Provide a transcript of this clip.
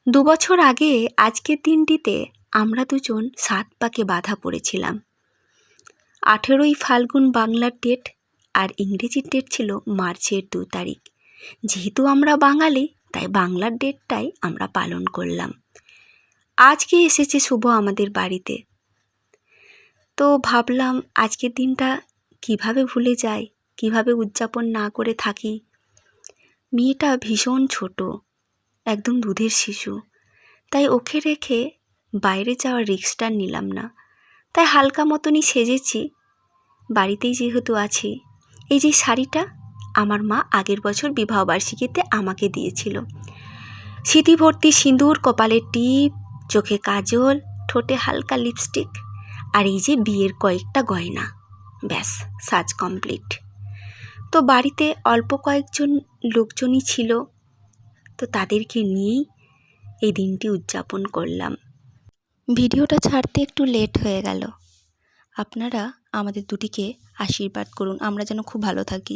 ২ বছর আগে আজকের দিনটিতে আমরা দুজন ৭ পাকে বাঁধা পড়েছিলাম। ১৮ই ফাল্গুন বাংলার ডেট আর ইংরেজির ডেট ছিল মার্চের ২ তারিখ। যেহেতু আমরা বাঙালি তাই বাংলার ডেটটাই আমরা পালন করলাম। আজকে এসেছে শুভ আমাদের বাড়িতে, তো ভাবলাম আজকের দিনটা কিভাবে ভুলে যাই, কিভাবে উদযাপন না করে থাকি। মেয়েটা ভীষণ ছোট, একদম দুধের শিশু, তাই ওকে রেখে বাইরে যাওয়ার রিস্কটা নিলাম না। তাই হালকা মতনই সেজেছি, বাড়িতেই যেহেতু আছি। এই যে শাড়িটা আমার মা আগের বছর বিবাহবার্ষিকীতে আমাকে দিয়েছিল। স্মৃতি ভর্তি সিঁদুর, কপালে টিপ, চোখে কাজল, ঠোঁটে হালকা লিপস্টিক, আর এই যে বিয়ের কয়েকটা গয়না, ব্যাস সাজ কমপ্লিট। তো বাড়িতে অল্প কয়েকজন লোকজনই ছিল, তো তাদেরকে নিয়েই এই দিনটি উদযাপন করলাম। ভিডিওটা ছাড়তে একটু লেট হয়ে গেল। আপনারা আমাদের দুটিকে আশীর্বাদ করুন, আমরা যেন খুব ভালো থাকি।